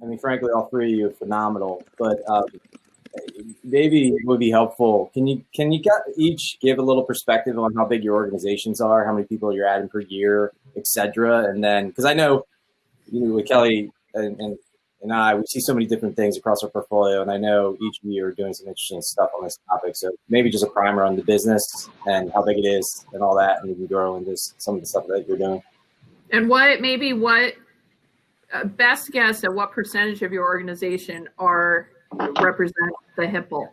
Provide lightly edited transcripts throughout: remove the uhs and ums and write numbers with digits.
I mean, frankly, all three of you are phenomenal, but maybe it would be helpful. Can you each give a little perspective on how big your organizations are, how many people you're adding per year, et cetera? And then, because I know, with Kelly and I, we see so many different things across our portfolio, and I know each of you are doing some interesting stuff on this topic. So maybe just a primer on the business and how big it is and all that, and we can grow into some of the stuff that you're doing. And best guess at what percentage of your organization represent the HPLE?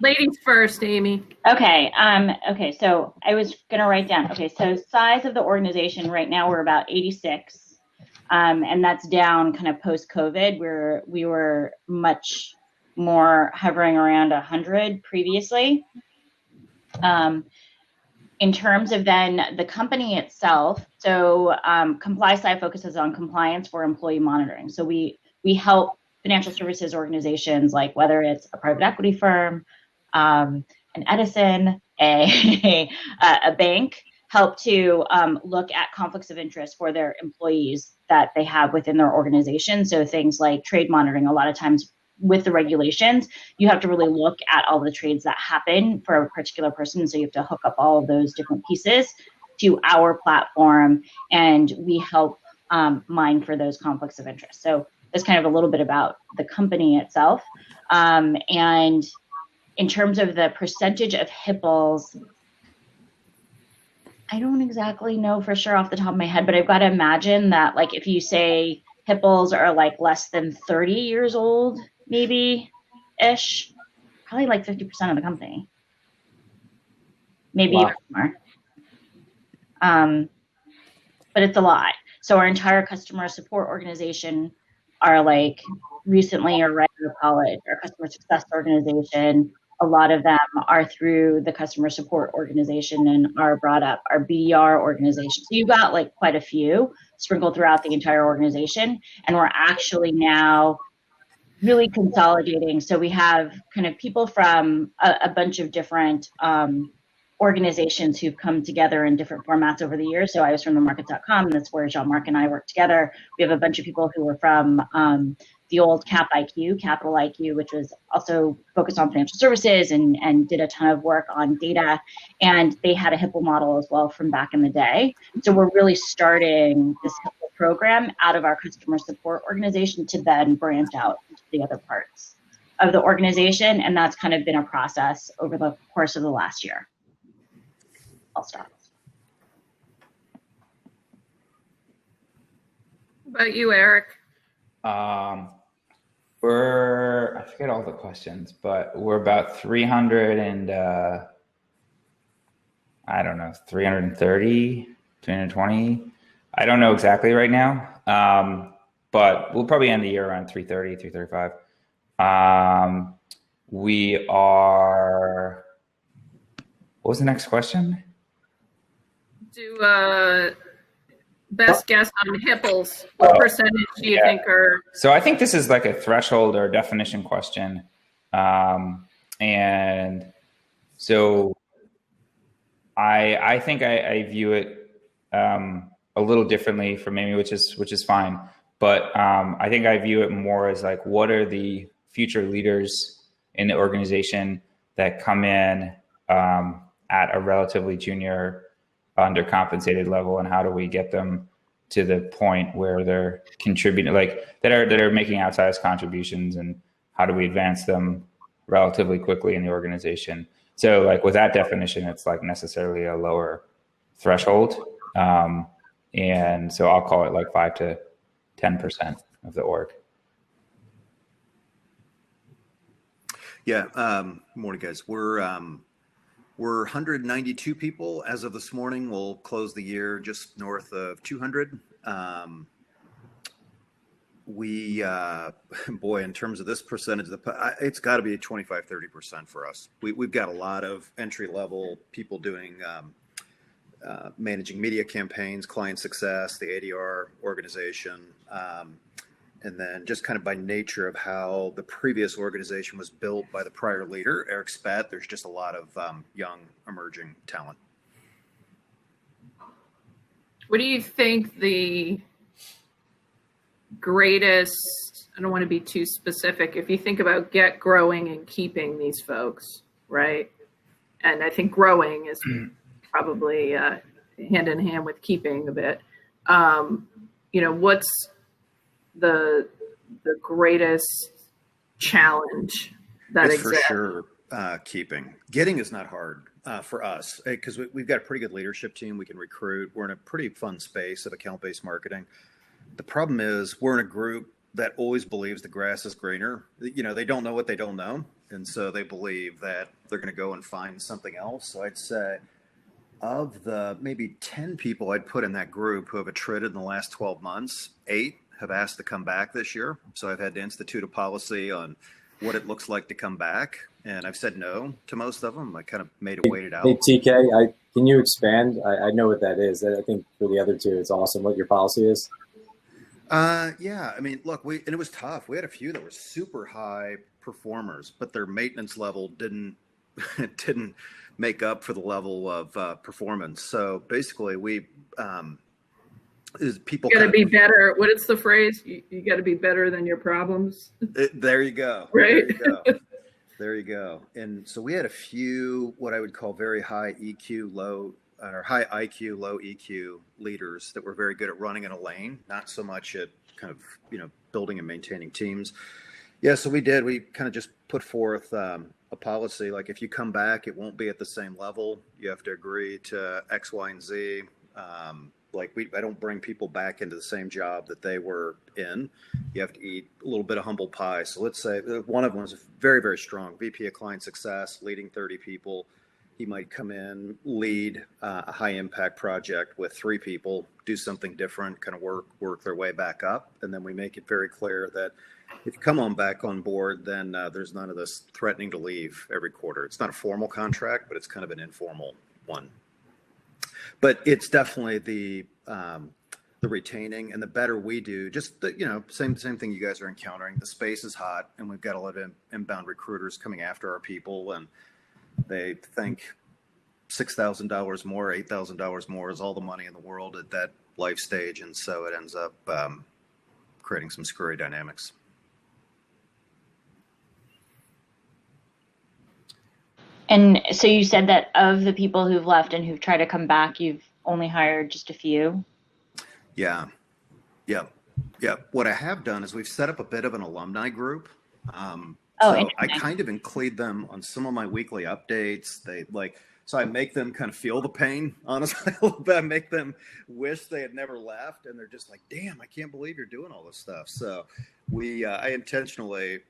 Ladies first, Amy. Okay. So I was going to write down. Okay. So size of the organization right now, we're about 86. And that's down kind of post-COVID, where we were much more hovering around 100 previously. In terms of then the company itself, so ComplySci focuses on compliance for employee monitoring. So we help financial services organizations, like whether it's a private equity firm, an Edison, a bank, help to look at conflicts of interest for their employees that they have within their organization. So things like trade monitoring. A lot of times with the regulations, you have to really look at all the trades that happen for a particular person. So you have to hook up all of those different pieces to our platform, and we help mine for those conflicts of interest. So that's kind of a little bit about the company itself. And in terms of the percentage of HPLEs, I don't exactly know for sure off the top of my head, but I've got to imagine that, like, if you say HPLEs are like less than 30 years old, maybe-ish, probably like 50% of the company. Maybe even more. But it's a lot. So our entire customer support organization are like recently or right out of college. Our customer success organization, a lot of them are through the customer support organization and are brought up, our BDR organization. So you've got like quite a few sprinkled throughout the entire organization. And we're actually now really consolidating. So we have kind of people from a bunch of different organizations who've come together in different formats over the years. So I was from themarket.com, and that's where Jean-Marc and I work together. We have a bunch of people who were from the old Capital IQ, which was also focused on financial services and did a ton of work on data. And they had a HPLE model as well from back in the day. So we're really starting this HPLE program out of our customer support organization to then branch out into the other parts of the organization. And that's kind of been a process over the course of the last year. I'll stop. What about you, Eric? I forget all the questions, but we're about 300 and I don't know, 330, 320. I don't know exactly right now, but we'll probably end the year around 330, 335. We are, what was the next question? Best guess on HPLEs. What percentage do you think are? So I think this is like a threshold or definition question. And so I think I view it a little differently from Amy, which is fine. But I think I view it more as like, what are the future leaders in the organization that come in at a relatively junior, undercompensated level, and how do we get them to the point where they're contributing, like that are making outsized contributions, and how do we advance them relatively quickly in the organization? So like with that definition, it's like necessarily a lower threshold. And so I'll call it like 5 to 10% of the org. Yeah. Morning, guys. We're 192 people as of this morning. We'll close the year just north of 200. Boy, in terms of this percentage, it's got to be 25-30% for us. We've got a lot of entry level people doing managing media campaigns, client success, the ADR organization. And then just kind of by nature of how the previous organization was built by the prior leader, Eric Spat, there's just a lot of young emerging talent. What do you think the greatest, I don't want to be too specific, if you think about growing and keeping these folks, right? And I think growing is probably hand in hand with keeping a bit. What's the greatest challenge that It's exists? for sure keeping. Getting is not hard for us because we've got a pretty good leadership team. We can recruit. We're in a pretty fun space of account-based marketing. The problem is we're in a group that always believes the grass is greener. They don't know what they don't know. And so they believe that they're going to go and find something else. So I'd say of the maybe 10 people I'd put in that group who have attrited in the last 12 months, 8 have asked to come back this year. So I've had to institute a policy on what it looks like to come back. And I've said no to most of them. I kind of made it wait it out. Hey, TK, can you expand? I know what that is. I think for the other two, it's awesome what your policy is. Yeah, I mean, look, and it was tough. We had a few that were super high performers, but their maintenance level didn't make up for the level of performance. So basically, people got to be better. What is the phrase? You got to be better than your problems. There you go. Right. There you go. And so we had a few what I would call very high EQ, high IQ, low EQ leaders that were very good at running in a lane, not so much at kind of, building and maintaining teams. Yeah, so we kind of just put forth a policy, like if you come back, it won't be at the same level. You have to agree to X, Y, and Z. I don't bring people back into the same job that they were in. You have to eat a little bit of humble pie. So let's say one of them was very, very strong VP of client success, leading 30 people. He might come in, lead a high impact project with 3 people, do something different, kind of work their way back up. And then we make it very clear that if you come back on board, then there's none of this threatening to leave every quarter. It's not a formal contract, but it's kind of an informal one. But it's definitely the retaining, and the better we do, just same thing you guys are encountering. The space is hot, and we've got a lot of inbound recruiters coming after our people, and they think $6,000 more, $8,000 more is all the money in the world at that life stage, and so it ends up creating some screwy dynamics. And so you said that of the people who've left and who've tried to come back, you've only hired just a few? Yeah. What I have done is we've set up a bit of an alumni group. So I kind of include them on some of my weekly updates. So I make them kind of feel the pain, honestly, a little bit. I make them wish they had never left, and they're just like, damn, I can't believe you're doing all this stuff. So I intentionally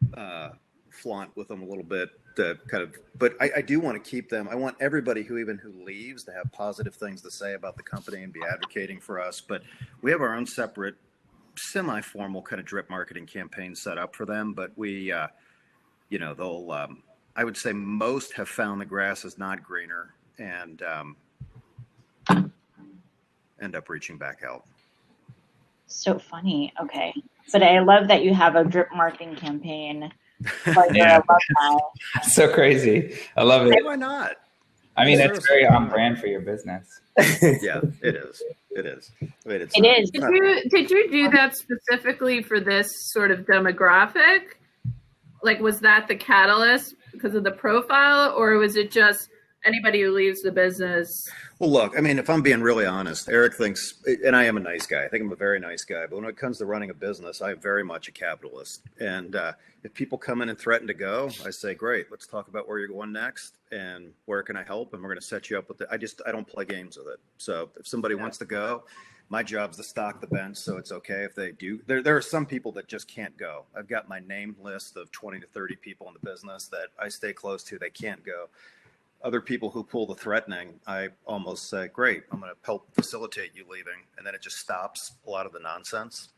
flaunt with them a little bit to kind of, but I do want to keep them. I want everybody who leaves to have positive things to say about the company and be advocating for us. But we have our own separate, semi-formal kind of drip marketing campaign set up for them. But they'll, I would say most have found the grass is not greener and end up reaching back out. So funny. Okay. But I love that you have a drip marketing campaign. Yeah. So crazy. I love it. Why not? I mean, that's very on brand for your business. Yeah, it is. It is. I mean, it is. Did you do that specifically for this sort of demographic? Like, was that the catalyst because of the profile, or was it just anybody who leaves the business? Well, look, I mean, if I'm being really honest, Eric thinks, and I am a nice guy. I think I'm a very nice guy. But when it comes to running a business, I'm very much a capitalist. And if people come in and threaten to go, I say, great, let's talk about where you're going next and where can I help? And we're going to set you up with it. I don't play games with it. So if somebody wants to go, my job's to stock the bench. So it's okay if they do. There are some people that just can't go. I've got my name list of 20 to 30 people in the business that I stay close to. They can't go. Other people who pull the threatening, I almost say, great, I'm going to help facilitate you leaving. And then it just stops a lot of the nonsense.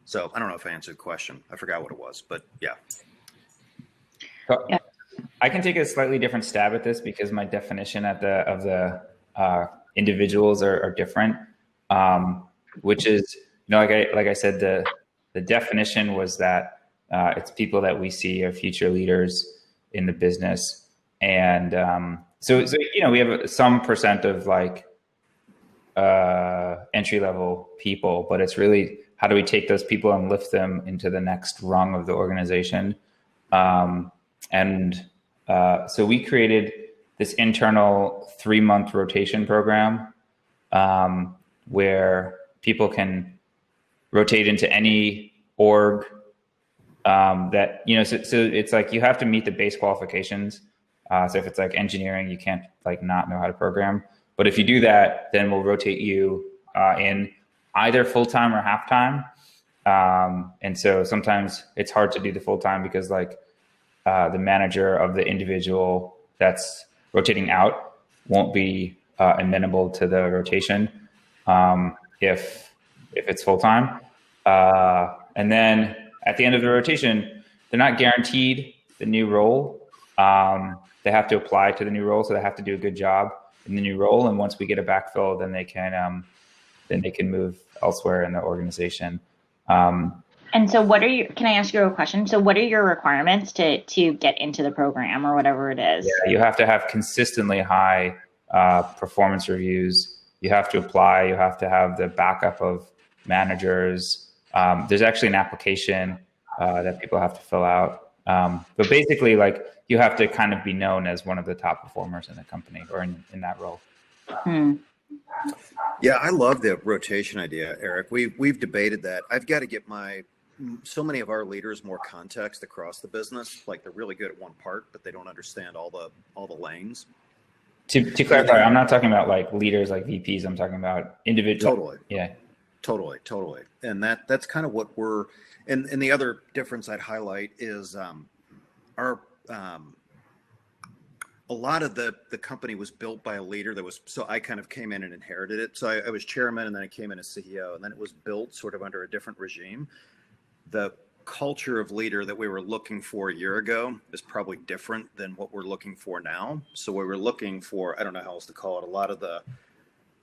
So I don't know if I answered the question. I forgot what it was, but yeah. I can take a slightly different stab at this because my definition of the individuals are different, which is, like I said, the definition was that it's people that we see are future leaders in the business. And so we have some percent of entry level people, but it's really how do we take those people and lift them into the next rung of the organization. So we created this internal 3-month rotation program where people can rotate into any org that, so it's like you have to meet the base qualifications. So if it's like engineering, you can't like not know how to program. But if you do that, then we'll rotate you in either full-time or half-time. And so sometimes it's hard to do the full-time because like the manager of the individual that's rotating out won't be amenable to the rotation if it's full-time. And then at the end of the rotation, they're not guaranteed the new role. They have to apply to the new role, so they have to do a good job in the new role. And once we get a backfill, then they can move elsewhere in the organization. And so can I ask you a question? So what are your requirements to get into the program or whatever it is? Yeah, you have to have consistently high performance reviews. You have to apply. You have to have the backup of managers. There's actually an application that people have to fill out. But basically, like you have to kind of be known as one of the top performers in the company or in that role. Yeah, I love the rotation idea, Eric. We've debated that. I've got to get so many of our leaders more context across the business. Like they're really good at one part, but they don't understand all the lanes. To clarify, I'm not talking about like leaders like VPs. I'm talking about individuals. Totally. Yeah. Totally. And that's kind of what and the other difference I'd highlight is our a lot of the company was built by a leader so I kind of came in and inherited it. So I was chairman and then I came in as CEO and then it was built sort of under a different regime. The culture of leader that we were looking for a year ago is probably different than what we're looking for now. So we were looking for, I don't know how else to call it, a lot of the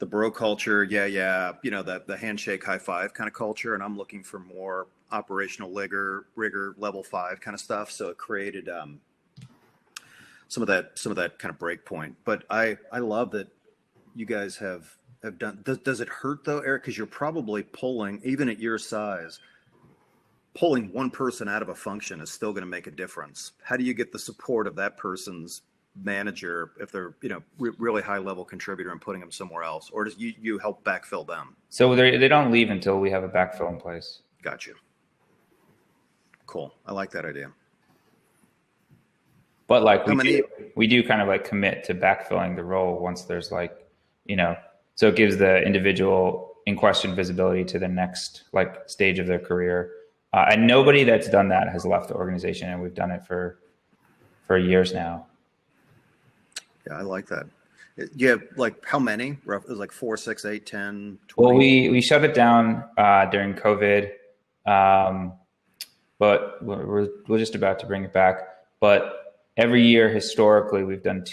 bro culture. Yeah. The handshake, high five kind of culture. And I'm looking for more operational rigor, level 5 kind of stuff. So it created some of that kind of break point. But I love that you guys have done. Does it hurt though, Eric? Because you're probably pulling, even at your size, pulling one person out of a function is still going to make a difference. How do you get the support of that person's manager if they're really high level contributor and putting them somewhere else, or does you help backfill them? So they don't leave until we have a backfill in place. Got you. Cool. I like that idea. But like we do kind of like commit to backfilling the role once there's like, so it gives the individual in question visibility to the next like stage of their career. And nobody that's done that has left the organization, and we've done it for years now. Yeah, I like that. You have like how many? It was like 4, 6, 8, 10, 20? Well, we shut it down during COVID, but we're just about to bring it back. But every year historically, we've done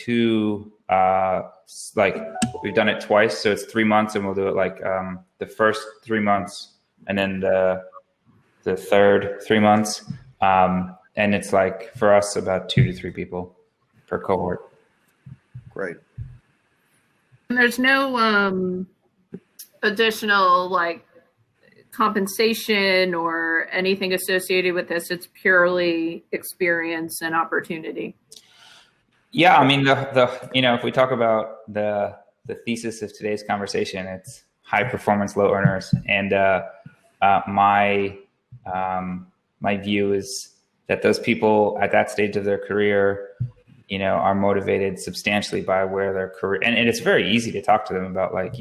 we've done it twice. So it's 3 months, and we'll do it like the first 3 months, and then the third 3 months. And it's like for us about 2 to 3 people per cohort. Great. And there's no additional like compensation or anything associated with this. It's purely experience and opportunity. Yeah, I mean if we talk about the thesis of today's conversation, it's high performance, low earners, and my view is that those people at that stage of their career, are motivated substantially by where their career, and it's very easy to talk to them about like,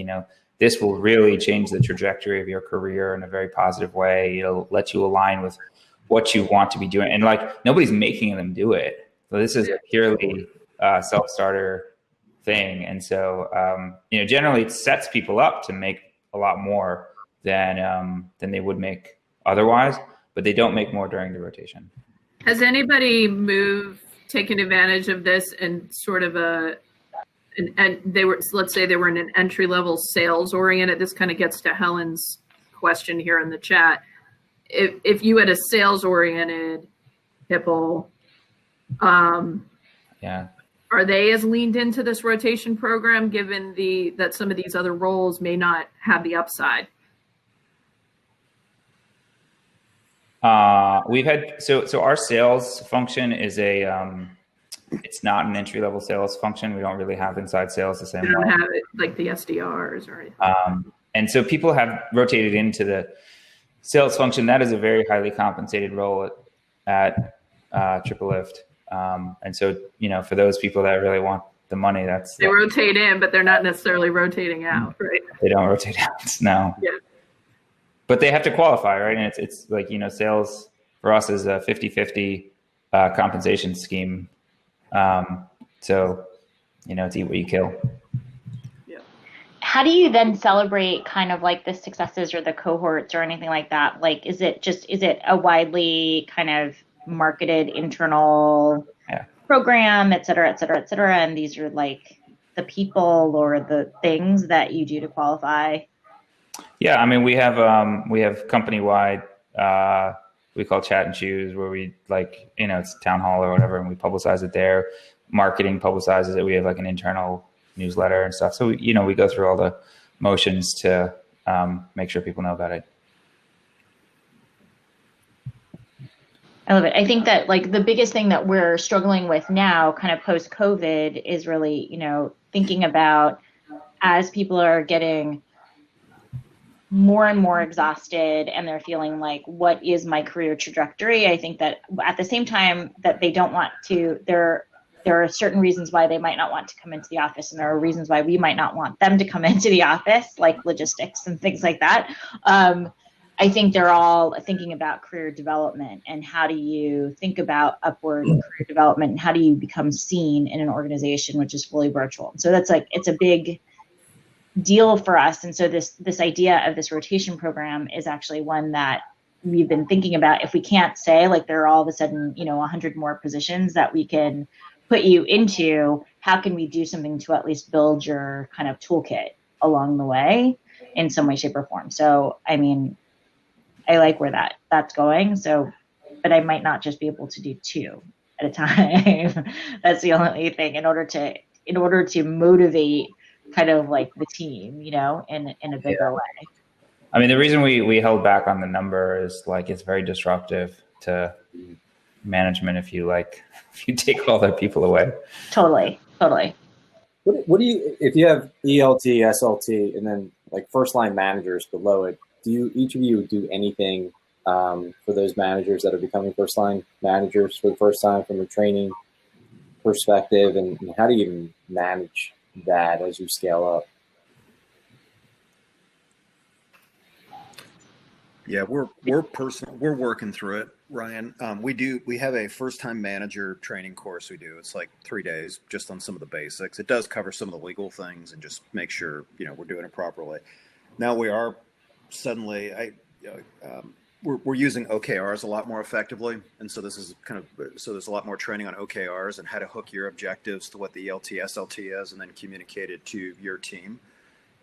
this will really change the trajectory of your career in a very positive way. It'll let you align with what you want to be doing. And like, nobody's making them do it. So this is a purely self-starter thing. And so, generally it sets people up to make a lot more than they would make otherwise, but they don't make more during the rotation. Has anybody taken advantage of this and sort of let's say they were in an entry level sales oriented? This kind of gets to Helen's question here in the chat. If you had a sales oriented HPLE, yeah, Are they as leaned into this rotation program, given that some of these other roles may not have the upside? We've had so our sales function is it's not an entry level sales function. We don't really have inside sales the same way. We don't have it like the SDRs or anything. And so people have rotated into the sales function. That is a very highly compensated role at Triple Lift. And so, for those people that really want the money, they rotate in, but they're not necessarily rotating out, right? They don't rotate out, no. Yeah. But they have to qualify, right? And it's like, sales for us is a 50-50 compensation scheme. So, it's eat what you kill. Yeah. How do you then celebrate kind of like the successes or the cohorts or anything like that? Like, is it a widely kind of marketed internal program, et cetera, et cetera, et cetera? And these are like the people or the things that you do to qualify? Yeah, I mean, we have company-wide, we call Chat and Choose, where we it's town hall or whatever, and we publicize it there. Marketing publicizes it. We have like an internal newsletter and stuff. So, we go through all the motions to make sure people know about it. I love it. I think that like the biggest thing that we're struggling with now, kind of post-COVID, is really, thinking about as people are getting more and more exhausted and they're feeling like, what is my career trajectory? I think that at the same time that they don't want to, there are certain reasons why they might not want to come into the office, and there are reasons why we might not want them to come into the office, like logistics and things like that. I think they're all thinking about career development and how do you think about upward career development and how do you become seen in an organization which is fully virtual. So that's it's a big deal for us. And so this idea of this rotation program is actually one that we've been thinking about. If we can't say like there are all of a sudden, 100 more positions that we can put you into, how can we do something to at least build your kind of toolkit along the way in some way, shape, or form? So, I mean, I like where that's going. So, but I might not just be able to do 2 at a time. That's the only thing in order to motivate kind of like the team, in a bigger way. I mean, the reason we held back on the number is like, it's very disruptive to management if you take all their people away. Totally. What do you, if you have ELT, SLT, and then like first line managers below it, do each of you do anything for those managers that are becoming first line managers for the first time from a training perspective, and how do you manage that as you scale up? Yeah, we're working through it, Ryan. We have a first time manager training course we do. It's like 3 days just on some of the basics. It does cover some of the legal things and just make sure we're doing it properly. Now we are suddenly we're using OKRs a lot more effectively, and so this is so there's a lot more training on OKRs and how to hook your objectives to what the ELT SLT is, and then communicate it to your team.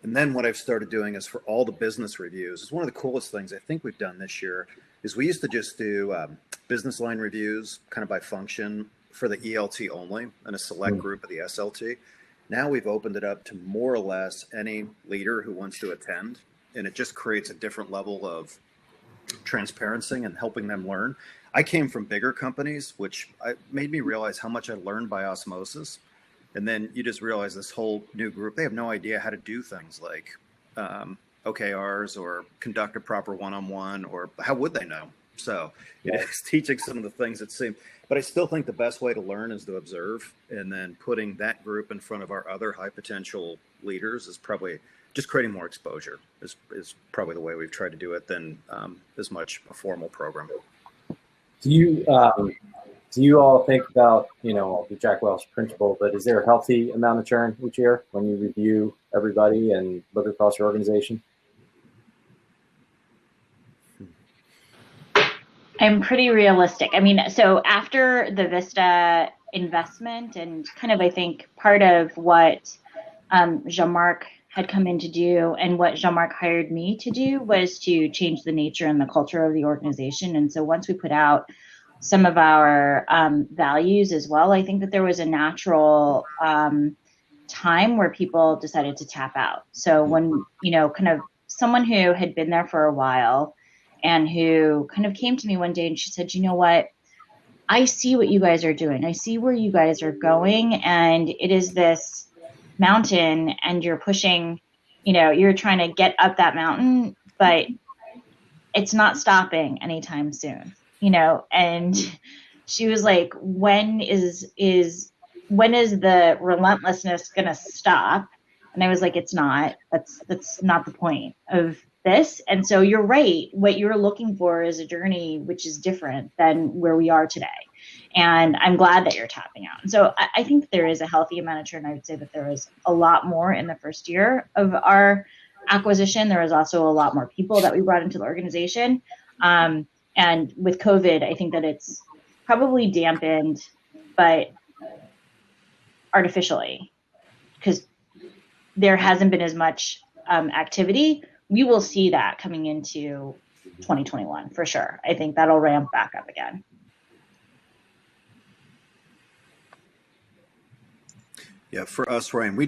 And then what I've started doing is for all the business reviews, it's one of the coolest things I think we've done this year, is we used to just do business line reviews kind of by function for the ELT only and a select group of the SLT. Now we've opened it up to more or less any leader who wants to attend, and it just creates a different level of transparency and helping them learn. I came from bigger companies, which made me realize how much I learned by osmosis. And then you just realize this whole new group, they have no idea how to do things like OKRs or conduct a proper one-on-one, or how would they know? So it's teaching some of the things that seem, but I still think the best way to learn is to observe, and then putting that group in front of our other high potential leaders is probably just creating more exposure is probably the way we've tried to do it than as much a formal program. Do you all think about, the Jack Welch principle, but is there a healthy amount of churn each year when you review everybody and look across your organization? I'm pretty realistic. I mean, so after the Vista investment, and kind of, I think part of what Jean-Marc had come in to do and what Jean-Marc hired me to do was to change the nature and the culture of the organization. And so once we put out some of our values as well. I think that there was a natural time where people decided to tap out. So when, kind of someone who had been there for a while and who kind of came to me one day and she said, you know what, I see what you guys are doing. I see where you guys are going. And it is this mountain and you're pushing, you're trying to get up that mountain, but it's not stopping anytime soon, and she was like, when is the relentlessness going to stop? And I was like, it's not. That's not the point of this. And so you're right. What you're looking for is a journey which is different than where we are today. And I'm glad that you're tapping out. And so I think there is a healthy amount of churn. I would say that there was a lot more in the first year of our acquisition. There was also a lot more people that we brought into the organization. And with COVID, I think that it's probably dampened, but artificially, because there hasn't been as much activity. We will see that coming into 2021 for sure. I think that'll ramp back up again. Yeah, for us, Ryan,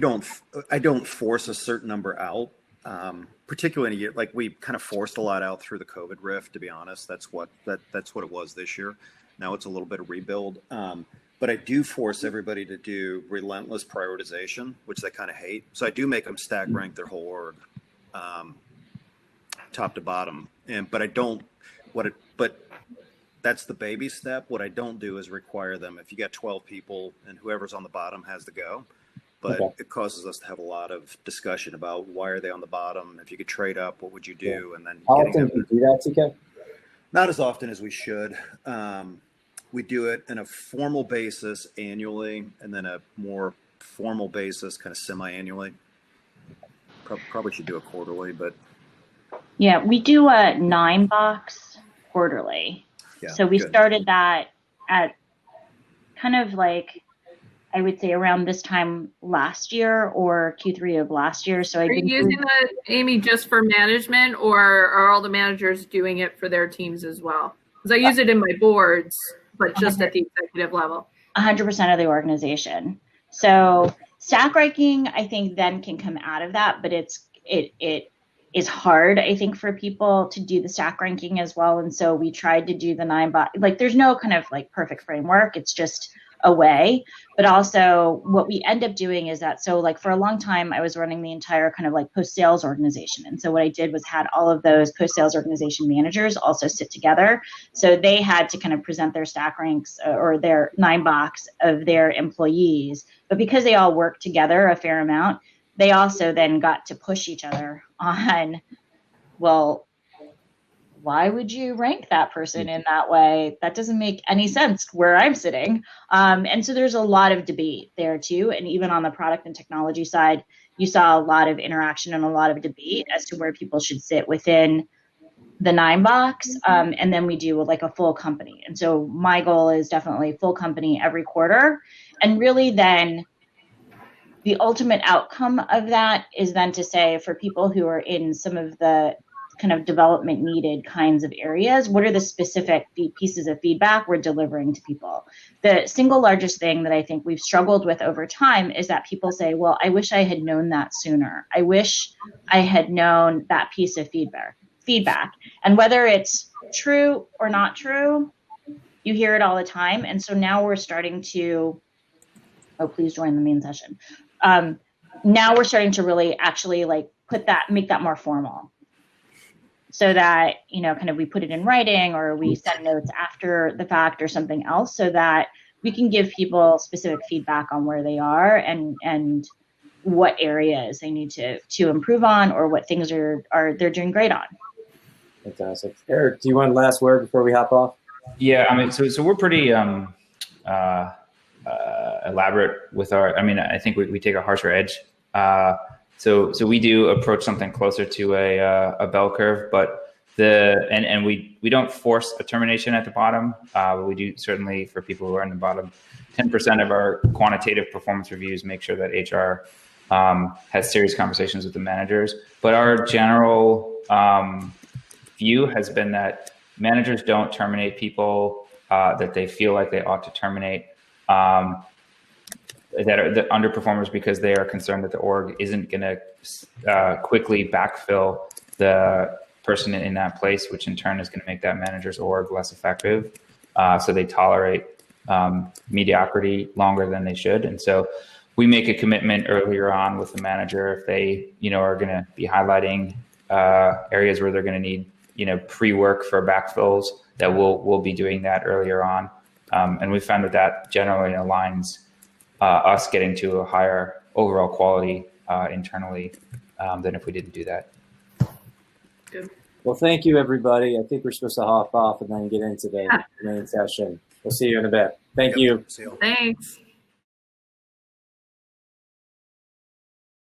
I don't force a certain number out, particularly in a year like we kind of forced a lot out through the COVID rift. To be honest, that's what it was this year. Now it's a little bit of rebuild, but I do force everybody to do relentless prioritization, which they kind of hate. So I do make them stack rank their whole org, top to bottom, but that's the baby step. What I don't do is require them, if you got 12 people and whoever's on the bottom has to go. But okay. It causes us to have a lot of discussion about why are they on the bottom? If you could trade up, what would you do? Yeah. And then how often do you do that, TK? Not as often as we should. We do it in a formal basis annually, and then a more formal basis kind of semi-annually. Probably should do it quarterly, but yeah, we do a 9-box quarterly. Yeah, so we started that at kind of like, I would say around this time last year or Q3 of last year. So are you using that, Amy, just for management, or are all the managers doing it for their teams as well? Because I use it in my boards, but just at the executive level. 100% of the organization. So stack ranking, I think, then can come out of that, but it is hard, I think, for people to do the stack ranking as well. And so we tried to do the 9-box. Like, there's no kind of like perfect framework. It's just a way. But also what we end up doing is that, so like for a long time, I was running the entire kind of like post-sales organization. And so what I did was had all of those post-sales organization managers also sit together. So they had to kind of present their stack ranks or their 9-box of their employees. But because they all work together a fair amount, they also then got to push each other on, well, why would you rank that person in that way? That doesn't make any sense where I'm sitting. And so there's a lot of debate there too. And even on the product and technology side, you saw a lot of interaction and a lot of debate as to where people should sit within the 9-box. And then we do like a full company. And so my goal is definitely full company every quarter. And really then the ultimate outcome of that is then to say, for people who are in some of the kind of development needed kinds of areas, what are the specific pieces of feedback we're delivering to people? The single largest thing that I think we've struggled with over time is that people say, well, I wish I had known that sooner. I wish I had known that piece of feedback. And whether it's true or not true, you hear it all the time. And so now we're starting to, please join the main session. Now we're starting to really actually like make that more formal, so that, kind of we put it in writing or we send notes after the fact or something else, so that we can give people specific feedback on where they are and what areas they need to improve on, or what things are they're doing great on. Fantastic. Eric, do you want the last word before we hop off? Yeah, I mean, so we're pretty elaborate with I think we take a harsher edge. So we do approach something closer to a bell curve, but we don't force a termination at the bottom. We do certainly, for people who are in the bottom 10% of our quantitative performance reviews, make sure that HR has serious conversations with the managers. But our general view has been that managers don't terminate people that they feel like they ought to terminate, that are the underperformers because they are concerned that the org isn't going to quickly backfill the person in that place, which in turn is going to make that manager's org less effective. So they tolerate mediocrity longer than they should. And so we make a commitment earlier on with the manager if they, are going to be highlighting areas where they're going to need, pre-work for backfills, that we'll be doing that earlier on. And we found that generally aligns us getting to a higher overall quality internally than if we didn't do that. Good. Well, thank you, everybody. I think we're supposed to hop off and then get into the main session. We'll see you in a bit. Thank you. See you. Thanks.